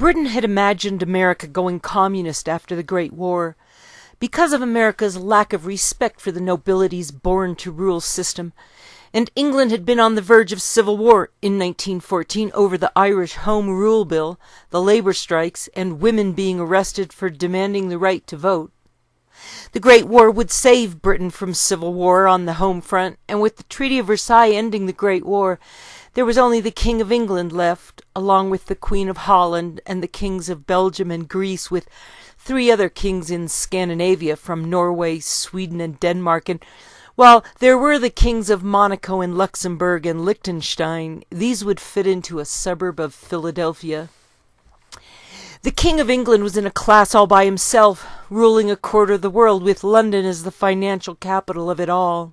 Britain had imagined America going communist after the Great War. Because of America's lack of respect for the nobility's born-to-rule system, and England had been on the verge of civil war in 1914 over the Irish Home Rule Bill, the labour strikes, and women being arrested for demanding the right to vote. The Great War would save Britain from civil war on the home front, and with the Treaty of Versailles ending the Great War, there was only the King of England left, along with the Queen of Holland and the kings of Belgium and Greece, with 3 other kings in Scandinavia from Norway, Sweden, and Denmark, and while there were the kings of Monaco and Luxembourg and Liechtenstein, these would fit into a suburb of Philadelphia. The King of England was in a class all by himself, ruling a quarter of the world, with London as the financial capital of it all.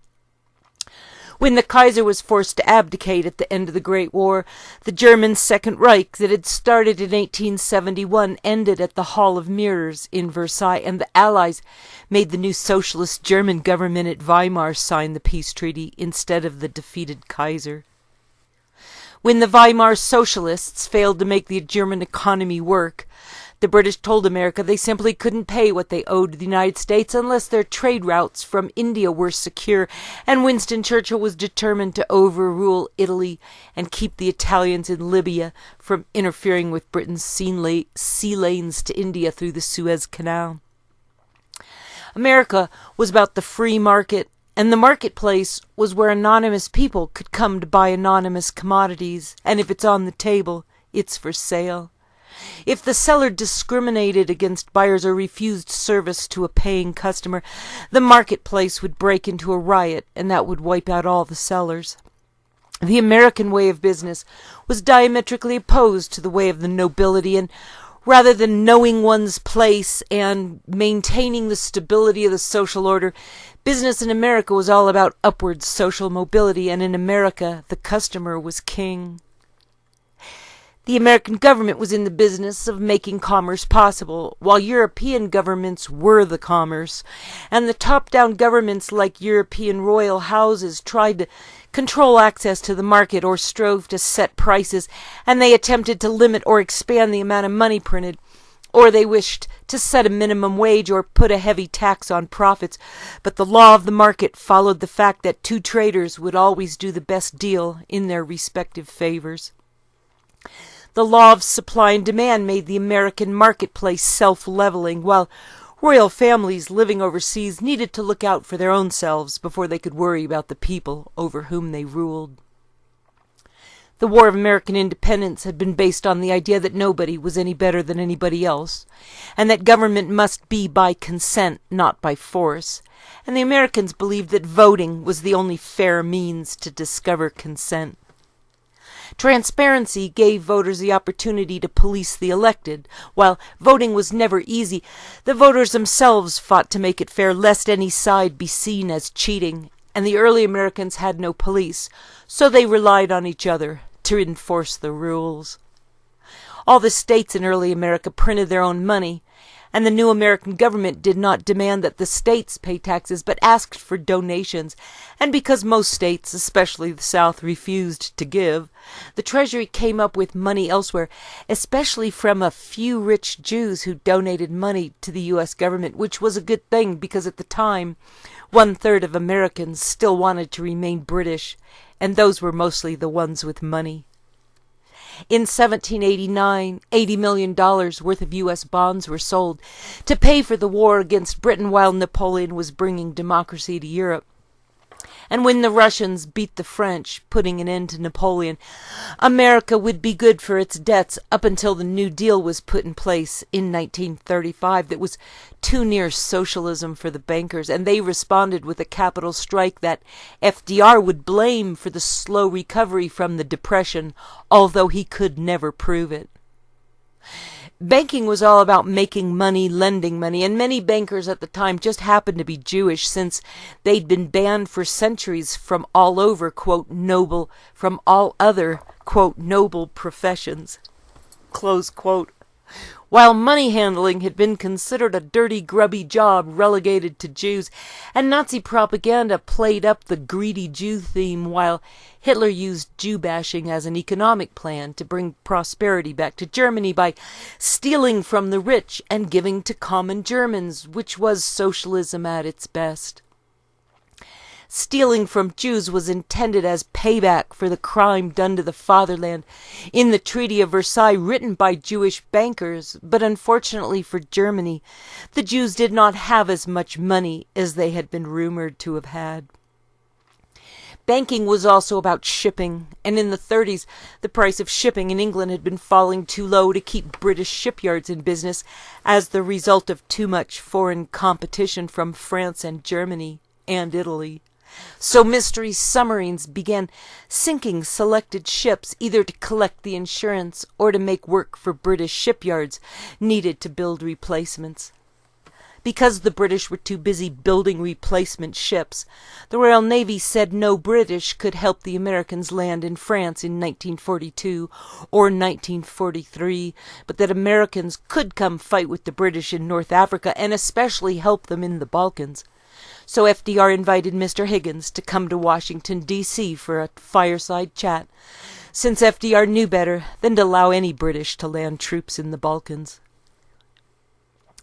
When the Kaiser was forced to abdicate at the end of the Great War, the German Second Reich that had started in 1871 ended at the Hall of Mirrors in Versailles, and the Allies made the new socialist German government at Weimar sign the peace treaty instead of the defeated Kaiser. When the Weimar socialists failed to make the German economy work, the British told America they simply couldn't pay what they owed to the United States unless their trade routes from India were secure, and Winston Churchill was determined to overrule Italy and keep the Italians in Libya from interfering with Britain's sea lanes to India through the Suez Canal. America was about the free market, and the marketplace was where anonymous people could come to buy anonymous commodities, and if it's on the table, it's for sale. If the seller discriminated against buyers or refused service to a paying customer, the marketplace would break into a riot, and that would wipe out all the sellers. The American way of business was diametrically opposed to the way of the nobility, and rather than knowing one's place and maintaining the stability of the social order, business in America was all about upward social mobility, and in America the customer was king. The American government was in the business of making commerce possible, while European governments were the commerce, and the top-down governments like European royal houses tried to control access to the market or strove to set prices, and they attempted to limit or expand the amount of money printed, or they wished to set a minimum wage or put a heavy tax on profits, but the law of the market followed the fact that 2 traders would always do the best deal in their respective favors. The law of supply and demand made the American marketplace self-leveling, while royal families living overseas needed to look out for their own selves before they could worry about the people over whom they ruled. The War of American Independence had been based on the idea that nobody was any better than anybody else, and that government must be by consent, not by force, and the Americans believed that voting was the only fair means to discover consent. Transparency gave voters the opportunity to police the elected. While voting was never easy, the voters themselves fought to make it fair, lest any side be seen as cheating, and the early Americans had no police, so they relied on each other to enforce the rules. All the states in early America printed their own money, and the new American government did not demand that the states pay taxes, but asked for donations, and because most states, especially the South, refused to give, the Treasury came up with money elsewhere, especially from a few rich Jews who donated money to the U.S. government, which was a good thing because at the time, 1/3 of Americans still wanted to remain British, and those were mostly the ones with money. In 1789, $80 million worth of U.S. bonds were sold to pay for the war against Britain while Napoleon was bringing democracy to Europe. And when the Russians beat the French, putting an end to Napoleon, America would be good for its debts up until the New Deal was put in place in 1935 that was too near socialism for the bankers, and they responded with a capital strike that FDR would blame for the slow recovery from the Depression, although he could never prove it. Banking was all about making money, lending money, and many bankers at the time just happened to be Jewish, since they'd been banned for centuries from all over, quote, from all other, quote, noble professions, close quote. While money handling had been considered a dirty, grubby job relegated to Jews, and Nazi propaganda played up the greedy Jew theme, while Hitler used Jew bashing as an economic plan to bring prosperity back to Germany by stealing from the rich and giving to common Germans, which was socialism at its best. Stealing from Jews was intended as payback for the crime done to the fatherland in the Treaty of Versailles, written by Jewish bankers, but unfortunately for Germany, the Jews did not have as much money as they had been rumored to have had. Banking was also about shipping, and in the 30s, the price of shipping in England had been falling too low to keep British shipyards in business as the result of too much foreign competition from France and Germany and Italy. So mystery submarines began sinking selected ships, either to collect the insurance or to make work for British shipyards needed to build replacements. Because the British were too busy building replacement ships, the Royal Navy said no British could help the Americans land in France in 1942 or 1943, but that Americans could come fight with the British in North Africa and especially help them in the Balkans. So FDR invited Mr. Higgins to come to Washington, D.C. for a fireside chat, since FDR knew better than to allow any British to land troops in the Balkans.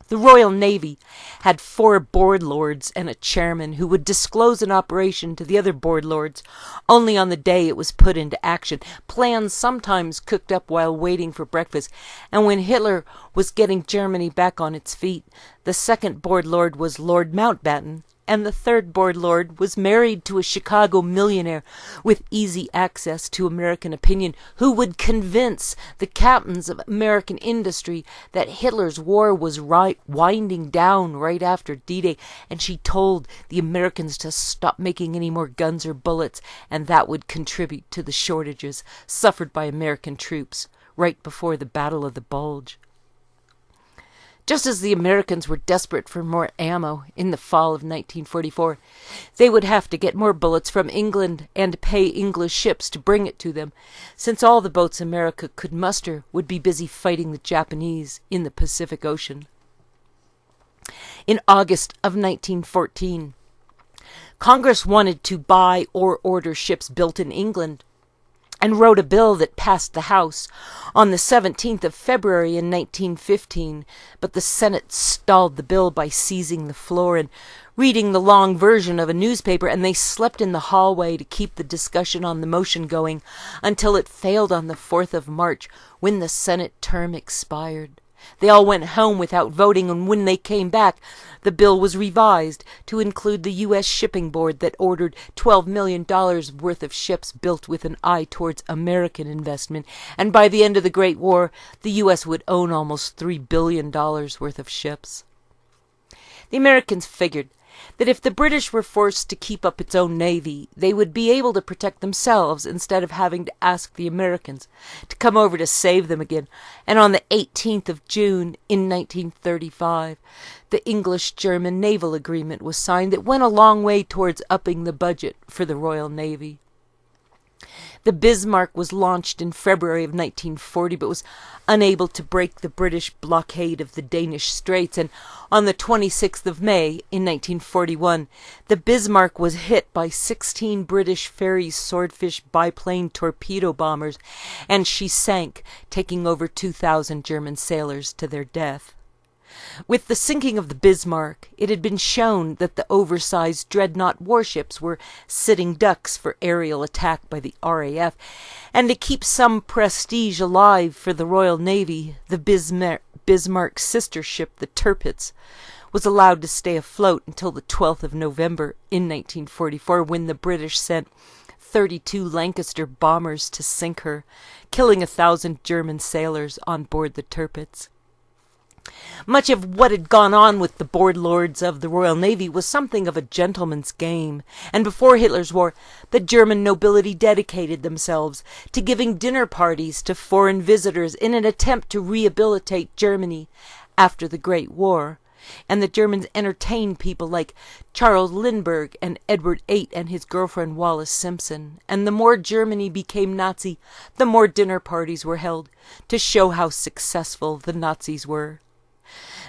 The Royal Navy had 4 board lords and a chairman who would disclose an operation to the other board lords only on the day it was put into action, plans sometimes cooked up while waiting for breakfast, and when Hitler was getting Germany back on its feet, the second board lord was Lord Mountbatten, and the third board lord was married to a Chicago millionaire with easy access to American opinion, who would convince the captains of American industry that Hitler's war was winding down right after D-Day, and she told the Americans to stop making any more guns or bullets, and that would contribute to the shortages suffered by American troops right before the Battle of the Bulge. Just as the Americans were desperate for more ammo in the fall of 1944, they would have to get more bullets from England and pay English ships to bring it to them, since all the boats America could muster would be busy fighting the Japanese in the Pacific Ocean. In August of 1914, Congress wanted to buy or order ships built in England, and wrote a bill that passed the House on the 17th of February in 1915, but the Senate stalled the bill by seizing the floor and reading the long version of a newspaper, and they slept in the hallway to keep the discussion on the motion going until it failed on the 4th of March, when the Senate term expired. They all went home without voting, and when they came back, the bill was revised to include the U.S. Shipping Board that ordered $12 million worth of ships built with an eye towards American investment, and by the end of the Great War, the U.S. would own almost $3 billion worth of ships. The Americans figured that if the British were forced to keep up its own navy, they would be able to protect themselves instead of having to ask the Americans to come over to save them again. And on the 18th of June in 1935, the English-German naval agreement was signed that went a long way towards upping the budget for the Royal Navy. The Bismarck was launched in February of 1940, but was unable to break the British blockade of the Danish Straits, and on the 26th of May in 1941, the Bismarck was hit by 16 British Fairey Swordfish biplane torpedo bombers, and she sank, taking over 2,000 German sailors to their death. With the sinking of the Bismarck, it had been shown that the oversized dreadnought warships were sitting ducks for aerial attack by the RAF, and to keep some prestige alive for the Royal Navy, the Bismarck's sister ship, the Tirpitz, was allowed to stay afloat until the 12th of November in 1944, when the British sent 32 Lancaster bombers to sink her, killing 1,000 German sailors on board the Tirpitz. Much of what had gone on with the board lords of the Royal Navy was something of a gentleman's game, and before Hitler's war, the German nobility dedicated themselves to giving dinner parties to foreign visitors in an attempt to rehabilitate Germany after the Great War, and the Germans entertained people like Charles Lindbergh and Edward VIII and his girlfriend Wallis Simpson. And the more Germany became Nazi, the more dinner parties were held to show how successful the Nazis were.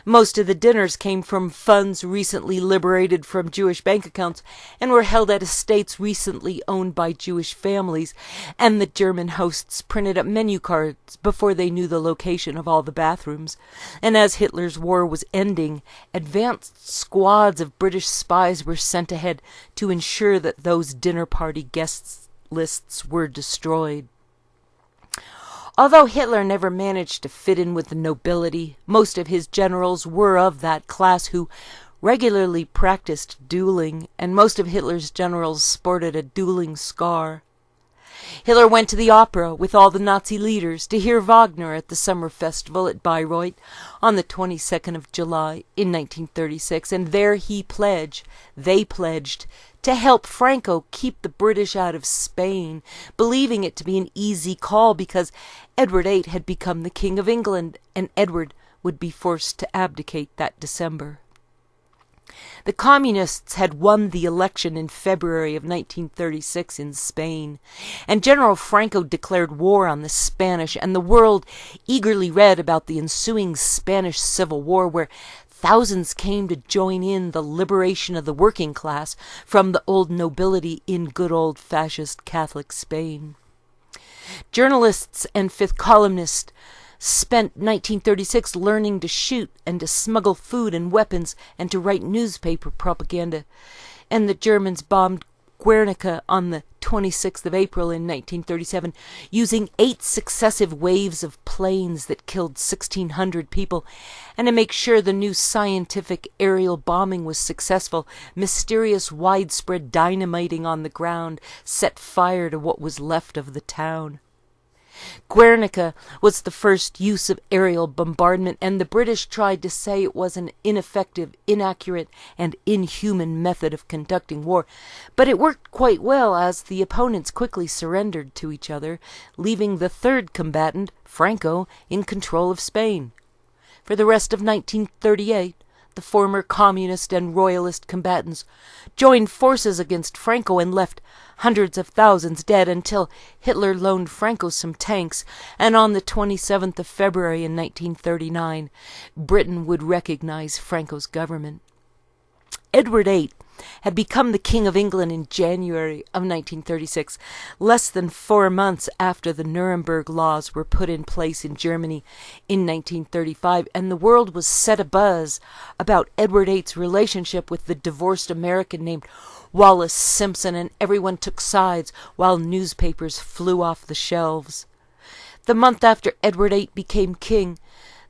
Most of the dinners came from funds recently liberated from Jewish bank accounts and were held at estates recently owned by Jewish families, and the German hosts printed up menu cards before they knew the location of all the bathrooms. And as Hitler's war was ending, advanced squads of British spies were sent ahead to ensure that those dinner party guest lists were destroyed. Although Hitler never managed to fit in with the nobility, most of his generals were of that class who regularly practiced dueling, and most of Hitler's generals sported a dueling scar. Hitler went to the opera with all the Nazi leaders to hear Wagner at the summer festival at Bayreuth on the 22nd of July in 1936, and there they pledged, to help Franco keep the British out of Spain, believing it to be an easy call because Edward VIII had become the King of England, and Edward would be forced to abdicate that December. The Communists had won the election in February of 1936 in Spain, and General Franco declared war on the Spanish, and the world eagerly read about the ensuing Spanish Civil War, where thousands came to join in the liberation of the working class from the old nobility in good old fascist Catholic Spain. Journalists and fifth columnists spent 1936 learning to shoot and to smuggle food and weapons and to write newspaper propaganda, and the Germans bombed Guernica on the 26th of April in 1937, using 8 successive waves of planes that killed 1,600 people. And to make sure the new scientific aerial bombing was successful, mysterious widespread dynamiting on the ground set fire to what was left of the town. Guernica was the first use of aerial bombardment, and the British tried to say it was an ineffective, inaccurate, and inhuman method of conducting war, but it worked quite well as the opponents quickly surrendered to each other, leaving the third combatant, Franco, in control of Spain. For the rest of 1938, the former communist and royalist combatants joined forces against Franco and left hundreds of thousands dead until Hitler loaned Franco some tanks, and on the 27th of February in 1939, Britain would recognize Franco's government. Edward VIII had become the King of England in January of 1936, less than 4 months after the Nuremberg laws were put in place in Germany in 1935, and the world was set abuzz about Edward VIII's relationship with the divorced American named Wallis Simpson, and everyone took sides while newspapers flew off the shelves. The month after Edward VIII became king,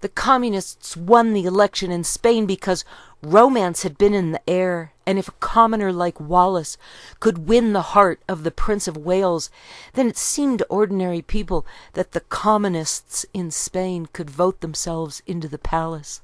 the Communists won the election in Spain because romance had been in the air, and if a commoner like Wallis could win the heart of the Prince of Wales, then it seemed to ordinary people that the communists in Spain could vote themselves into the palace.